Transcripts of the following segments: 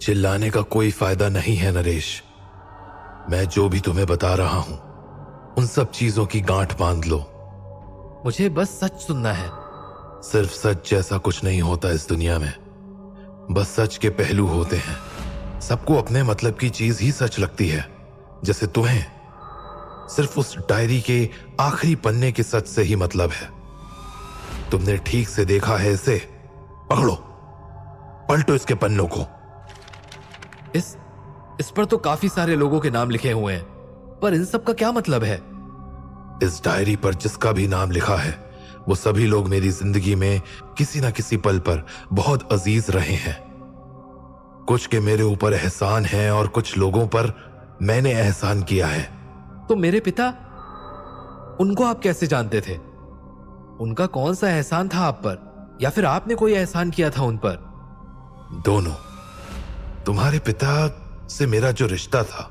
चिल्लाने का कोई फायदा नहीं है नरेश। मैं जो भी तुम्हें बता रहा हूं उन सब चीजों की गांठ बांध लो। मुझे बस सच सुनना है। सिर्फ सच जैसा कुछ नहीं होता इस दुनिया में। बस सच के पहलू होते हैं। सबको अपने मतलब की चीज ही सच लगती है। जैसे तुम्हें सिर्फ उस डायरी के आखिरी पन्ने के सच से ही मतलब है। तुमने ठीक से देखा है इसे? पकड़ो, पलटो इसके पन्नों को। इस पर तो काफी सारे लोगों के नाम लिखे हुए हैं, पर इन सब का क्या मतलब है? इस डायरी पर जिसका भी नाम लिखा है वो सभी लोग मेरी जिंदगी में किसी ना किसी पल पर बहुत अजीज रहे हैं। कुछ के मेरे ऊपर एहसान है और कुछ लोगों पर मैंने एहसान किया है। तो मेरे पिता, उनको आप कैसे जानते थे? उनका कौन सा एहसान था आप पर, या फिर आपने कोई एहसान किया था उन पर? दोनों। तुम्हारे पिता से मेरा जो रिश्ता था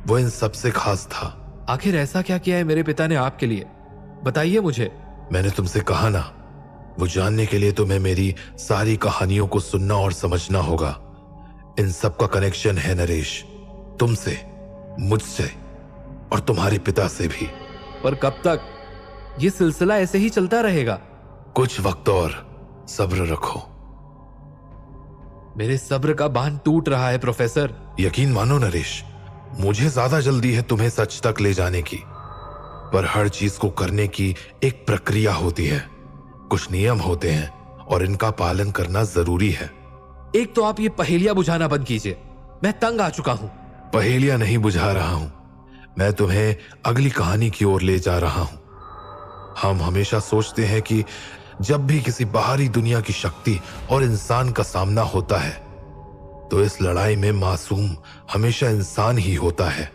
वो इन सबसे खास था। आखिर ऐसा क्या किया है मेरे पिता ने आपके लिए? बताइए मुझे। मैंने तुमसे कहा ना, वो जानने के लिए तुम्हें मेरी सारी कहानियों को सुनना और समझना होगा। इन सब का कनेक्शन है नरेश, तुमसे, मुझसे और तुम्हारे पिता से भी। पर कब तक ये सिलसिला ऐसे ही चलता रहेगा? कुछ वक्त और सब्र रखो। मेरे सब्र का बांध टूट रहा है प्रोफेसर। यकीन मानो नरेश, मुझे ज्यादा जल्दी है तुम्हें सच तक ले जाने की, पर हर चीज को करने की एक प्रक्रिया होती है। कुछ नियम होते हैं और इनका पालन करना जरूरी है। एक तो आप ये पहेलियां बुझाना बंद कीजिए, मैं तंग आ चुका हूं। पहेलियां नहीं बुझा रहा हूं, मैं तुम्हें अगली कहानी की ओर ले जा रहा हूं। हम हमेशा सोचते हैं कि जब भी किसी बाहरी दुनिया की शक्ति और इंसान का सामना होता है तो इस लड़ाई में मासूम हमेशा इंसान ही होता है,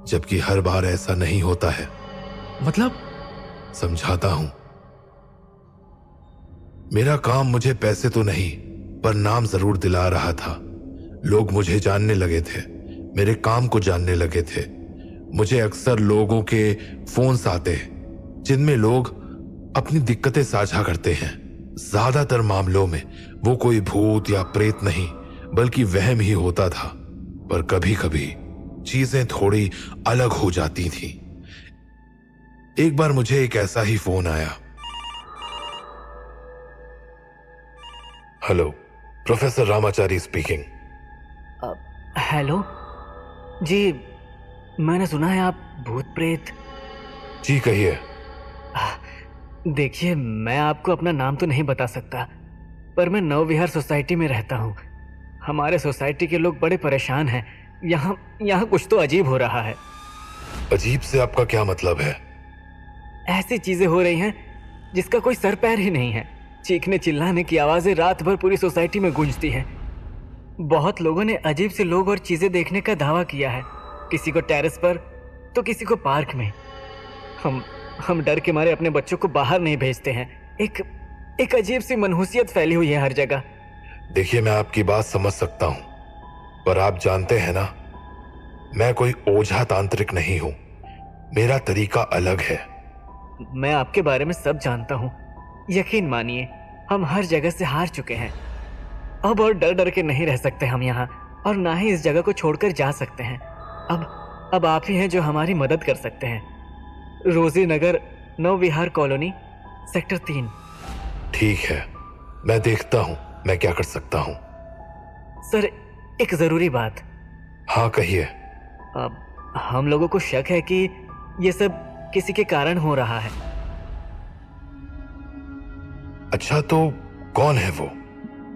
जबकि हर बार ऐसा नहीं होता है। मतलब? समझाता हूं। मेरा काम मुझे पैसे तो नहीं पर नाम जरूर दिला रहा था। लोग मुझे जानने लगे थे, मेरे काम को जानने लगे थे। मुझे अक्सर लोगों के फोन्स आते जिनमें लोग अपनी दिक्कतें साझा करते हैं। ज्यादातर मामलों में वो कोई भूत या प्रेत नहीं बल्कि वहम ही होता था, पर कभी कभी चीजें थोड़ी अलग हो जाती थी। एक बार मुझे एक ऐसा ही फोन आया। Hello, professor Ramachari speaking. Hello जी, मैंने सुना है आप भूत प्रेत। जी कहिए। देखिए, मैं आपको अपना नाम तो नहीं बता सकता, पर मैं नवविहार सोसाइटी में रहता हूँ। हमारे सोसाइटी के लोग बड़े परेशान हैं। यहाँ कुछ तो अजीब हो रहा है। अजीब से आपका क्या मतलब है? ऐसी चीजें हो रही हैं जिसका कोई सर पैर ही नहीं है। चीखने चिल्लाने की आवाजें रात भर पूरी सोसाइटी में गूंजती हैं। बहुत लोगों ने अजीब से लोग और चीजें देखने का दावा किया है, किसी को टेरेस पर तो किसी को पार्क में। हम डर के मारे अपने बच्चों को बाहर नहीं भेजते हैं। एक अजीब सी मनहूसियत फैली हुई है हर जगह। देखिए, मैं आपकी बात समझ सकता हूं, पर आप जानते हैं ना, मैं कोई ओझा तांत्रिक नहीं हूं। मेरा तरीका अलग है। मैं आपके बारे में सब जानता हूं। यकीन मानिए, हम हर जगह से हार चुके हैं। अब और डर डर के नहीं रह सकते हम यहाँ, और ना ही इस जगह को छोड़कर जा सकते हैं। अब आप ही हैं जो हमारी मदद कर सकते हैं। रोजी नगर, नवविहार कॉलोनी, सेक्टर 3। ठीक है, मैं देखता हूं मैं क्या कर सकता हूं। सर, एक जरूरी बात। हाँ कहिए। अब हम लोगों को शक है कि ये सब किसी के कारण हो रहा है। अच्छा, तो कौन है वो?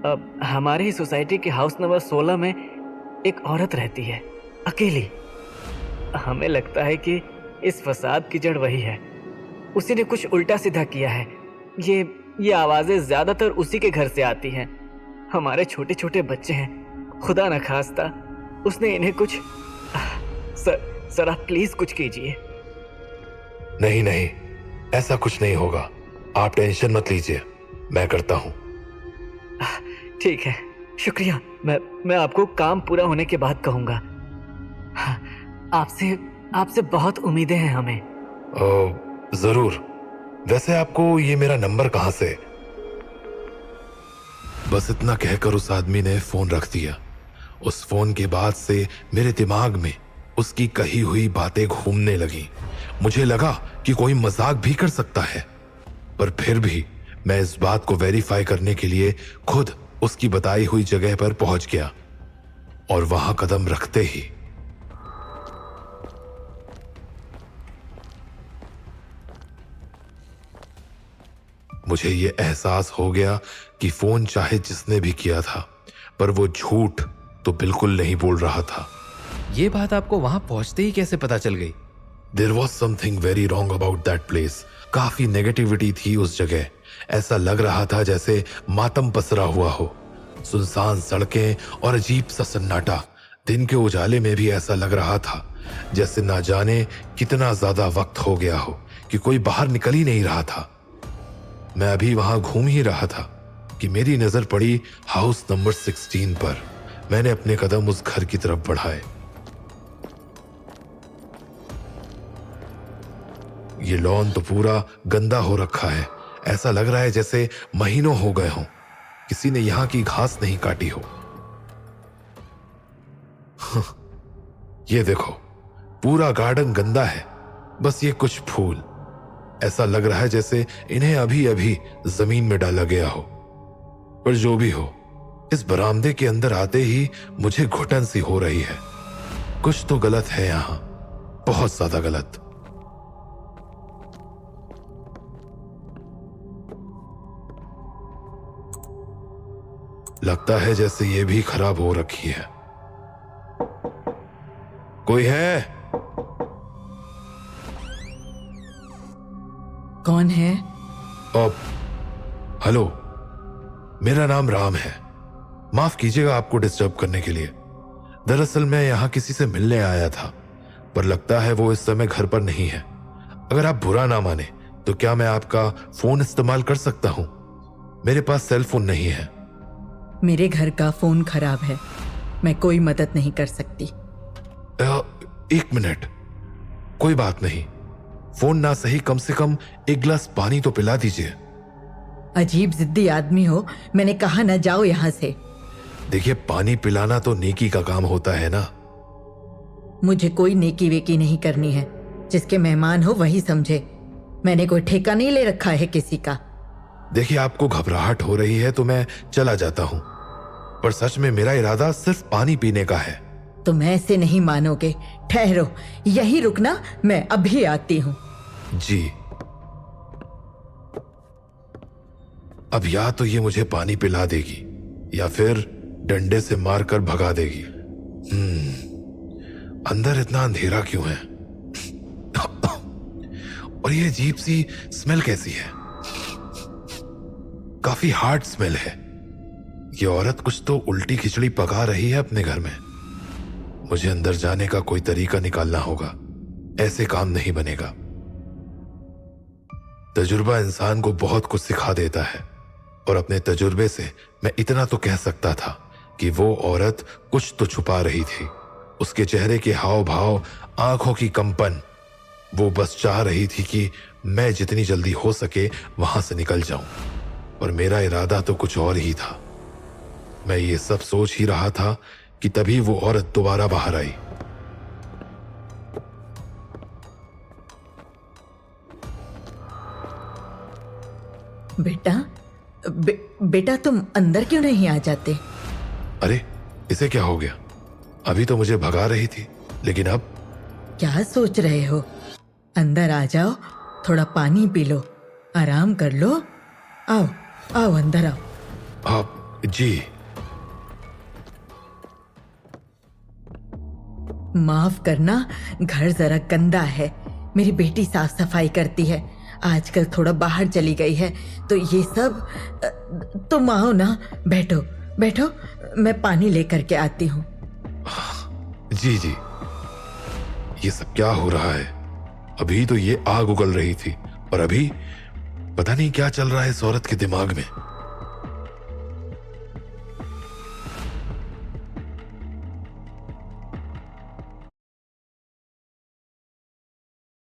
अब हमारे ही सोसाइटी के हाउस नंबर 16 में एक औरत रहती है, अकेली। हमें लगता है कि इस फसाद की जड़ वही है। उसी ने कुछ उल्टा सीधा किया है। ये आवाजें ज्यादातर उसी के घर से आती हैं। हमारे छोटे छोटे बच्चे हैं, खुदा न खास्ता उसने इन्हें कुछ। सर आप प्लीज कुछ कीजिए। नहीं, ऐसा कुछ नहीं होगा। आप टेंशन मत लीजिए, मैं करता हूं। ठीक है, शुक्रिया। मैं आपको काम पूरा होने के बाद कहूंगा। आपसे बहुत उम्मीदें हैं हमें। जरूर। वैसे आपको ये मेरा नंबर कहां से? बस इतना कहकर उस आदमी ने फोन रख दिया उस फोन के बाद से मेरे दिमाग में उसकी कही हुई बातें घूमने लगी। मुझे लगा कि कोई मजाक भी कर सकता है, पर फिर भी मैं इस बात को वेरीफाई करने के लिए खुद उसकी बताई हुई जगह पर पहुंच गया। और वहां कदम रखते ही मुझे यह एहसास हो गया कि फोन चाहे जिसने भी किया था, पर वो झूठ तो बिल्कुल नहीं बोल रहा था। ये बात आपको वहां पहुंचते ही कैसे पता चल गई? There was something very wrong about that place. काफी नेगेटिविटी थी उस जगह। ऐसा लग रहा था जैसे मातम पसरा हुआ हो। सुनसान सड़कें और अजीब सा सन्नाटा। दिन के उजाले में भी ऐसा लग रहा था जैसे ना जाने कितना ज्यादा वक्त हो गया हो कि कोई बाहर निकल ही नहीं रहा था। मैं अभी वहां घूम ही रहा था कि मेरी नजर पड़ी हाउस नंबर 16 पर। मैंने अपने कदम उस घर की तरफ बढ़ाए। ये लॉन तो पूरा गंदा हो रखा है। ऐसा लग रहा है जैसे महीनों हो गए हों किसी ने यहां की घास नहीं काटी हो। ये देखो, पूरा गार्डन गंदा है, बस ये कुछ फूल। ऐसा लग रहा है जैसे इन्हें अभी अभी जमीन में डाला गया हो। पर जो भी हो, इस बरामदे के अंदर आते ही मुझे घुटन सी हो रही है। कुछ तो गलत है यहां, बहुत ज्यादा गलत। लगता है जैसे ये भी खराब हो रखी है। कोई है? कौन है? अब हेलो, मेरा नाम राम है। माफ कीजिएगा आपको डिस्टर्ब करने के लिए। दरअसल मैं यहां किसी से मिलने आया था, पर लगता है वो इस समय घर पर नहीं है। अगर आप बुरा ना माने तो क्या मैं आपका फोन इस्तेमाल कर सकता हूं? मेरे पास सेल फोन नहीं है। मेरे घर का फोन खराब है, मैं कोई मदद नहीं कर सकती। एक मिनट, कोई बात नहीं। फोन ना सही, कम से कम एक गिलास पानी तो पिला दीजिए। अजीब जिद्दी आदमी हो, मैंने कहा ना जाओ यहां से। देखिए, पानी पिलाना तो नेकी का काम होता है ना। मुझे कोई नेकी वेकी नहीं करनी है। जिसके मेहमान हो वही समझे। मैंने कोई ठेका नहीं ले रखा है किसी का। देखिए, आपको घबराहट हो रही है तो मैं चला जाता हूं, पर सच में मेरा इरादा सिर्फ पानी पीने का है। तुम ऐसे नहीं मानोगे। ठहरो, यही रुकना, मैं अभी आती हूँ। जी। अब या तो ये मुझे पानी पिला देगी या फिर डंडे से मारकर भगा देगी। अंदर इतना अंधेरा क्यों है? और ये अजीब सी स्मेल कैसी है? काफी हार्ड स्मेल है। ये औरत कुछ तो उल्टी खिचड़ी पका रही है अपने घर में। मुझे अंदर जाने का कोई तरीका निकालना होगा, ऐसे काम नहीं बनेगा। तजुर्बा इंसान को बहुत कुछ सिखा देता है, और अपने तजुर्बे से मैं इतना तो कह सकता था कि वो औरत कुछ तो छुपा रही थी। उसके चेहरे के हाव भाव, आंखों की कंपन, वो बस चाह रही थी कि मैं जितनी जल्दी हो सके वहां से निकल जाऊं। और मेरा इरादा तो कुछ और ही था। मैं ये सब सोच ही रहा था कि तभी वो औरत दोबारा बाहर आई। बेटा तुम अंदर क्यों नहीं आ जाते? अरे, इसे क्या हो गया? अभी तो मुझे भगा रही थी, लेकिन अब? क्या सोच रहे हो? अंदर आ जाओ, थोड़ा पानी पी लो, आराम कर लो। आओ आओ, अंदर आओ। आप? जी। माफ करना, घर जरा गंदा है। मेरी बेटी साफ सफाई करती है, आजकल थोड़ा बाहर चली गई है, तो ये सब। तुम आओ ना, बैठो बैठो, मैं पानी लेकर के आती हूँ। जी जी। ये सब क्या हो रहा है? अभी तो ये आग उगल रही थी और अभी पता नहीं क्या चल रहा है इस औरत के दिमाग में।